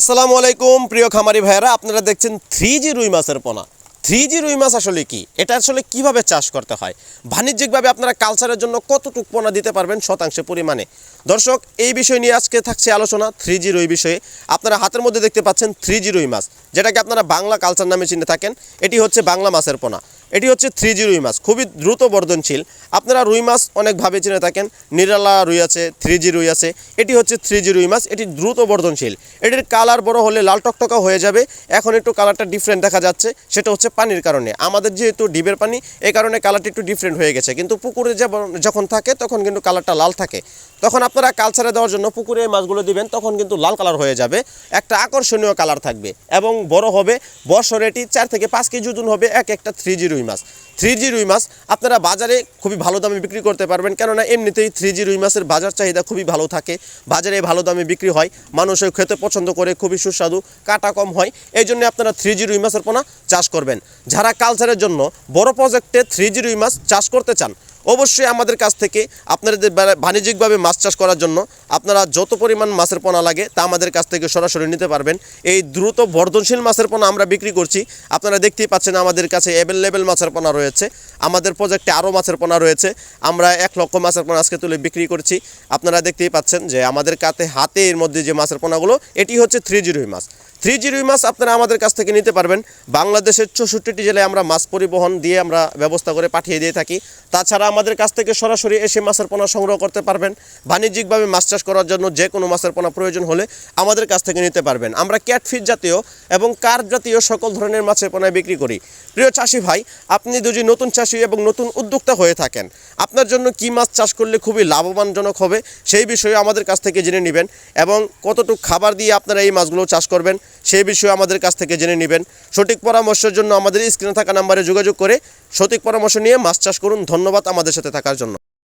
আসসালামু আলাইকুম প্রিয় খামারি ভাইয়েরা, আপনারা দেখছেন 3G রুই মাছের পোনা। 3G রুই মাছ আসলে কি, এটা আসলে কিভাবে চাষ করতে হয়, বাণিজ্যিকভাবে আপনারা কালচারের জন্য কতটুকু পোনা দিতে পারবেন শতাংশে পরিমাণে। দর্শক, এই বিষয় নিয়ে আজকে থাকছে আলোচনা 3G রুই বিষয়ে। আপনারা হাতের মধ্যে দেখতে পাচ্ছেন 3G রুই মাছ, যেটাকে আপনারা বাংলা কালচার নামে চিনে থাকেন। এটি হচ্ছে বাংলা মাছের পোনা। এটি হচ্ছে 3G রুই মাছ, খুবই দ্রুত বর্ধনশীল। আপনারা রুই মাছ অনেকভাবে চিনে থাকেন, নিরালা রুই আছে, 3G রুই আছে। এটি হচ্ছে 3G রুই মাছ, এটি দ্রুত বর্ধনশীল। এটির কালার বড় হলে লাল টকটকা হয়ে যাবে। এখন একটু কালারটা ডিফারেন্ট দেখা যাচ্ছে, সেটা হচ্ছে পানির কারণে। আমাদের যেহেতু ডিবের পানি, এই কারণে কালারটা একটু ডিফারেন্ট হয়ে গেছে, কিন্তু পুকুরে যখন থাকে তখন কিন্তু কালারটা লাল থাকে। তখন আপনারা কালচারে দেওয়ার জন্য পুকুরে এই মাছগুলো দিবেন, তখন কিন্তু লাল কালার হয়ে যাবে, একটা আকর্ষণীয় কালার থাকবে এবং বড় হবে। বছরে এটি 4 থেকে 5 কেজি ওজন হবে একটা 3G রুই মাছ। 3G রুই মাছ আপনারা বাজারে খুবই ভালো দামে বিক্রি করতে পারবেন, কেননা এমনিতেই 3G রুই মাছের বাজার চাহিদা খুবই ভালো থাকে। বাজারে ভালো দামে বিক্রি হয়, মানুষও খেতে পছন্দ করে, খুবই সুস্বাদু, কাটা কম হয়। এই জন্য আপনারা 3G রুই মাছের পোনা চাষ করবেন। যারা কালচারের জন্য বড় প্রজেক্টে 3G রুই মাছ চাষ করতে চান, অবশ্যই আমাদের কাছ থেকে আপনাদের বাণিজ্যিকভাবে মাছ চাষ করার জন্য আপনারা যত পরিমাণ মাছের পোনা লাগে তা আমাদের কাছ থেকে সরাসরি নিতে পারবেন। এই দ্রুত বর্ধনশীল মাছের পোনা আমরা বিক্রি করছি। আপনারা দেখতেই পাচ্ছেন আমাদের কাছে অ্যাভেলেবেল মাছের পোনা রয়েছে। আমাদের প্রজেক্টে আরও মাছের পোনা রয়েছে। আমরা 1 লক্ষ মাছের পোনা আজকে তুলে বিক্রি করছি। আপনারা দেখতেই পাচ্ছেন যে আমাদের হাতে এর মধ্যে যে মাছের পোনাগুলো, এটি হচ্ছে 3G রুই মাছ। 3G রুই মাছ আপনারা আমাদের কাছ থেকে নিতে পারবেন। বাংলাদেশের 64টি জেলায় আমরা মাছ পরিবহন দিয়ে আমরা ব্যবস্থা করে পাঠিয়ে দিয়ে থাকি। তাছাড়া আমাদের কাছ থেকে সরাসরি এসে মাছের পোনা সংগ্রহ করতে পারবেন। বাণিজ্যিকভাবে মাছ চাষ করার জন্য যে কোনো মাছের পোনা প্রয়োজন হলে আমাদের কাছ থেকে নিতে পারবেন। আমরা ক্যাটফিশ জাতীয় এবং কার্প জাতীয় সকল ধরনের মাছের পোনা বিক্রি করি। প্রিয় চাষি ভাই, আপনি যদি নতুন চাষি এবং নতুন উদ্যোক্তা হয়ে থাকেন, আপনার জন্য কী মাছ চাষ করলে খুবই লাভবানজনক হবে সেই বিষয়ে আমাদের কাছ থেকে জেনে নেবেন, এবং কতটুকু খাবার দিয়ে আপনারা এই মাছগুলো চাষ করবেন সেই বিষয়ে আমাদের কাছ থেকে জেনে নেবেন। সঠিক পরামর্শের জন্য আমাদের স্ক্রিনে থাকা নাম্বারে যোগাযোগ করে সঠিক পরামর্শ নিয়ে মাছ চাষ করুন। ধন্যবাদ আমাদের সাথে থাকার জন্য।